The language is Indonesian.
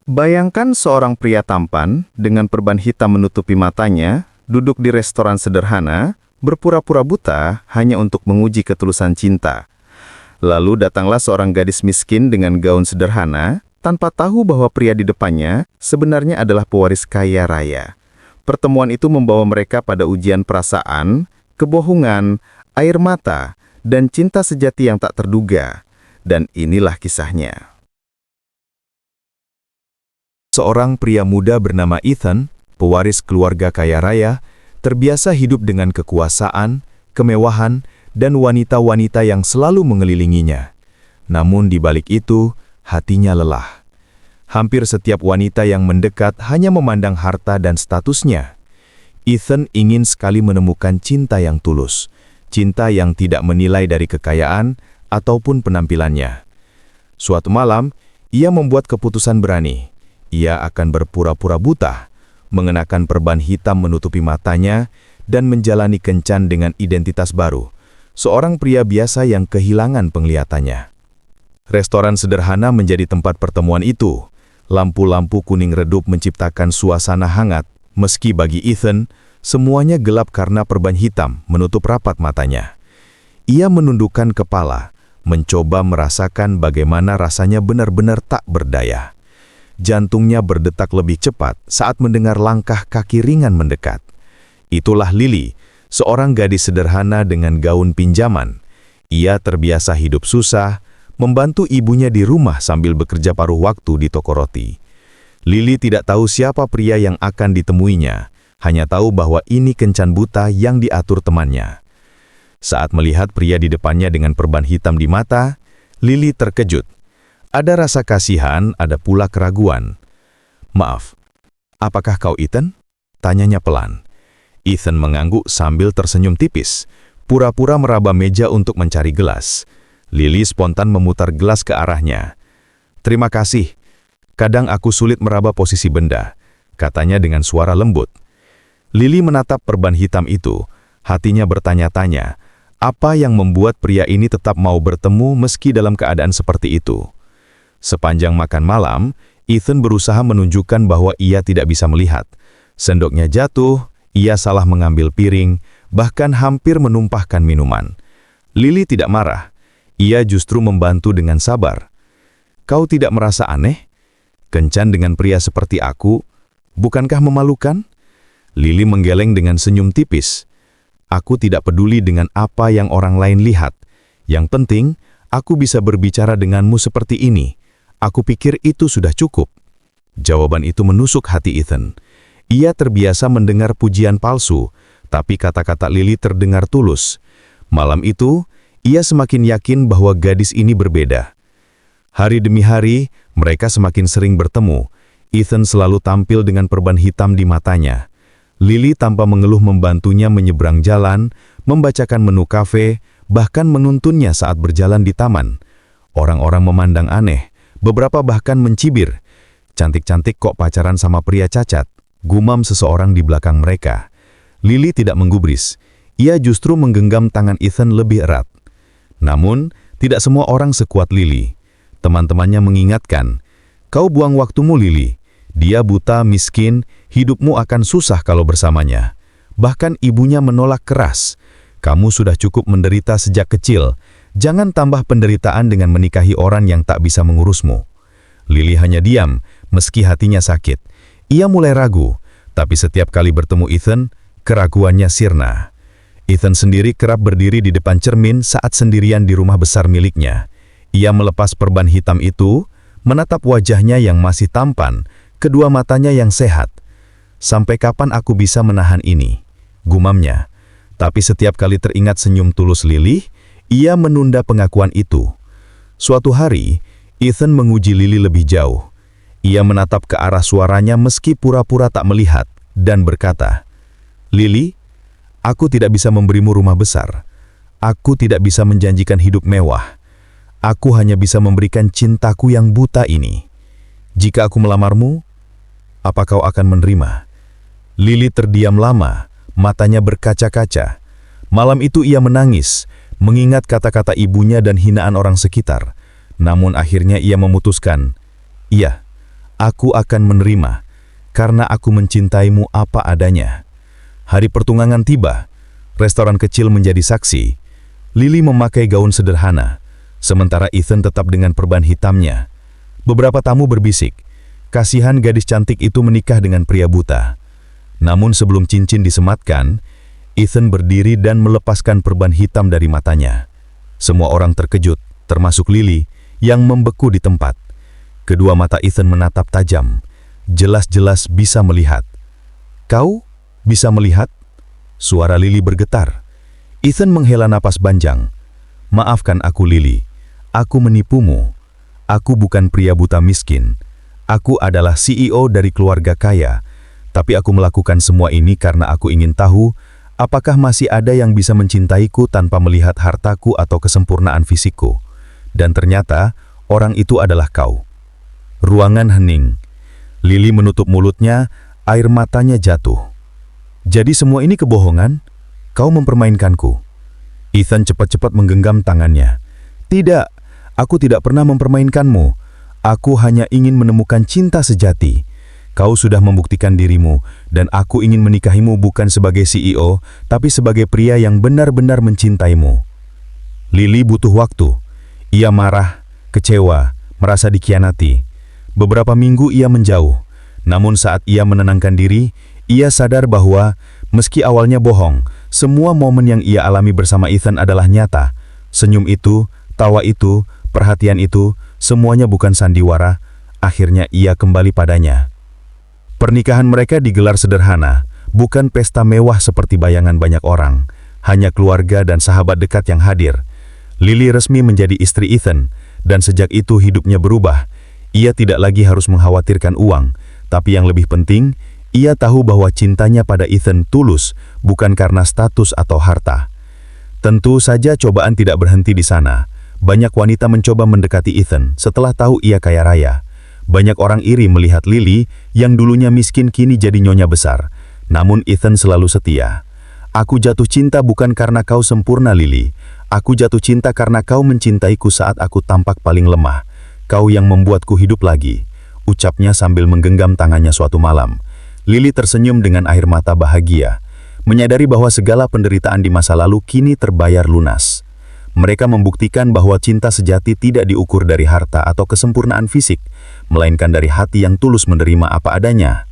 Bayangkan seorang pria tampan dengan perban hitam menutupi matanya, duduk di restoran sederhana, berpura-pura buta hanya untuk menguji ketulusan cinta. Lalu datanglah seorang gadis miskin dengan gaun sederhana, tanpa tahu bahwa pria di depannya sebenarnya adalah pewaris kaya raya. Pertemuan itu membawa mereka pada ujian perasaan, kebohongan, air mata, dan cinta sejati yang tak terduga. Dan inilah kisahnya. Seorang pria muda bernama Ethan, pewaris keluarga kaya raya, terbiasa hidup dengan kekuasaan, kemewahan, dan wanita-wanita yang selalu mengelilinginya. Namun di balik itu, hatinya lelah. Hampir setiap wanita yang mendekat hanya memandang harta dan statusnya. Ethan ingin sekali menemukan cinta yang tulus, cinta yang tidak menilai dari kekayaan ataupun penampilannya. Suatu malam, ia membuat keputusan berani. Ia akan berpura-pura buta, mengenakan perban hitam menutupi matanya, dan menjalani kencan dengan identitas baru, seorang pria biasa yang kehilangan penglihatannya. Restoran sederhana menjadi tempat pertemuan itu. Lampu-lampu kuning redup menciptakan suasana hangat, meski bagi Ethan, semuanya gelap karena perban hitam menutup rapat matanya. Ia menundukkan kepala, mencoba merasakan bagaimana rasanya benar-benar tak berdaya. Jantungnya berdetak lebih cepat saat mendengar langkah kaki ringan mendekat. Itulah Lily, seorang gadis sederhana dengan gaun pinjaman. Ia terbiasa hidup susah, membantu ibunya di rumah sambil bekerja paruh waktu di toko roti. Lily tidak tahu siapa pria yang akan ditemuinya, hanya tahu bahwa ini kencan buta yang diatur temannya. Saat melihat pria di depannya dengan perban hitam di mata, Lily terkejut. Ada rasa kasihan, ada pula keraguan. "Maaf, apakah kau Ethan?" tanyanya pelan. Ethan mengangguk sambil tersenyum tipis, pura-pura meraba meja untuk mencari gelas. Lily spontan memutar gelas ke arahnya. "Terima kasih. Kadang aku sulit meraba posisi benda," katanya dengan suara lembut. Lily menatap perban hitam itu, hatinya bertanya-tanya, apa yang membuat pria ini tetap mau bertemu meski dalam keadaan seperti itu. Sepanjang makan malam, Ethan berusaha menunjukkan bahwa ia tidak bisa melihat. Sendoknya jatuh, ia salah mengambil piring, bahkan hampir menumpahkan minuman. Lily tidak marah. Ia justru membantu dengan sabar. "Kau tidak merasa aneh? Kencan dengan pria seperti aku, bukankah memalukan?" Lily menggeleng dengan senyum tipis. "Aku tidak peduli dengan apa yang orang lain lihat. Yang penting, aku bisa berbicara denganmu seperti ini. Aku pikir itu sudah cukup." Jawaban itu menusuk hati Ethan. Ia terbiasa mendengar pujian palsu, tapi kata-kata Lily terdengar tulus. Malam itu, ia semakin yakin bahwa gadis ini berbeda. Hari demi hari, mereka semakin sering bertemu. Ethan selalu tampil dengan perban hitam di matanya. Lily tanpa mengeluh membantunya menyeberang jalan, membacakan menu kafe, bahkan menuntunnya saat berjalan di taman. Orang-orang memandang aneh. Beberapa bahkan mencibir. "Cantik-cantik kok pacaran sama pria cacat," gumam seseorang di belakang mereka. Lily tidak menggubris. Ia justru menggenggam tangan Ethan lebih erat. Namun, tidak semua orang sekuat Lily. Teman-temannya mengingatkan, "Kau buang waktumu Lily. Dia buta, miskin, hidupmu akan susah kalau bersamanya." Bahkan ibunya menolak keras. "Kamu sudah cukup menderita sejak kecil. Jangan tambah penderitaan dengan menikahi orang yang tak bisa mengurusmu." Lily hanya diam, meski hatinya sakit. Ia mulai ragu, tapi setiap kali bertemu Ethan, keraguannya sirna. Ethan sendiri kerap berdiri di depan cermin saat sendirian di rumah besar miliknya. Ia melepas perban hitam itu, menatap wajahnya yang masih tampan, kedua matanya yang sehat. "Sampai kapan aku bisa menahan ini?" gumamnya. Tapi setiap kali teringat senyum tulus Lily, ia menunda pengakuan itu. Suatu hari, Ethan menguji Lily lebih jauh. Ia menatap ke arah suaranya meski pura-pura tak melihat, dan berkata, "Lily, aku tidak bisa memberimu rumah besar. Aku tidak bisa menjanjikan hidup mewah. Aku hanya bisa memberikan cintaku yang buta ini. Jika aku melamarmu, apa kau akan menerima?" Lily terdiam lama, matanya berkaca-kaca. Malam itu ia menangis, mengingat kata-kata ibunya dan hinaan orang sekitar. Namun akhirnya ia memutuskan, "Iya, Aku akan menerima, karena aku mencintaimu apa adanya. Hari pertunangan tiba, restoran kecil menjadi saksi. Lily memakai gaun sederhana, sementara Ethan tetap dengan perban hitamnya. Beberapa tamu berbisik, kasihan gadis cantik itu menikah dengan pria buta. Namun sebelum cincin disematkan, Ethan berdiri dan melepaskan perban hitam dari matanya. Semua orang terkejut, termasuk Lily, yang membeku di tempat. Kedua mata Ethan menatap tajam, jelas-jelas bisa melihat. "Kau bisa melihat?" Suara Lily bergetar. Ethan menghela napas panjang. "Maafkan aku, Lily. Aku menipumu. Aku bukan pria buta miskin. Aku adalah CEO dari keluarga kaya. Tapi aku melakukan semua ini karena aku ingin tahu apakah masih ada yang bisa mencintaiku tanpa melihat hartaku atau kesempurnaan fisikku. Dan ternyata, orang itu adalah kau." Ruangan hening. Lily menutup mulutnya, air matanya jatuh. "Jadi semua ini kebohongan? Kau mempermainkanku?" Ethan cepat-cepat menggenggam tangannya. "Tidak, aku tidak pernah mempermainkanmu. Aku hanya ingin menemukan cinta sejati. Kau sudah membuktikan dirimu, dan aku ingin menikahimu bukan sebagai CEO, tapi sebagai pria yang benar-benar mencintaimu." Lily butuh waktu. Ia marah, kecewa, merasa dikhianati. Beberapa minggu ia menjauh. Namun saat ia menenangkan diri, ia sadar bahwa, meski awalnya bohong, semua momen yang ia alami bersama Ethan adalah nyata. Senyum itu, tawa itu, perhatian itu, semuanya bukan sandiwara. Akhirnya ia kembali padanya. Pernikahan mereka digelar sederhana, bukan pesta mewah seperti bayangan banyak orang. Hanya keluarga dan sahabat dekat yang hadir. Lily resmi menjadi istri Ethan, dan sejak itu hidupnya berubah. Ia tidak lagi harus mengkhawatirkan uang, tapi yang lebih penting, ia tahu bahwa cintanya pada Ethan tulus, bukan karena status atau harta. Tentu saja cobaan tidak berhenti di sana. Banyak wanita mencoba mendekati Ethan setelah tahu ia kaya raya. Banyak orang iri melihat Lily yang dulunya miskin kini jadi nyonya besar. Namun Ethan selalu setia. "Aku jatuh cinta bukan karena kau sempurna, Lily. Aku jatuh cinta karena kau mencintaiku saat aku tampak paling lemah. Kau yang membuatku hidup lagi," ucapnya sambil menggenggam tangannya suatu malam. Lily tersenyum dengan air mata bahagia, menyadari bahwa segala penderitaan di masa lalu kini terbayar lunas. Mereka membuktikan bahwa cinta sejati tidak diukur dari harta atau kesempurnaan fisik, melainkan dari hati yang tulus menerima apa adanya.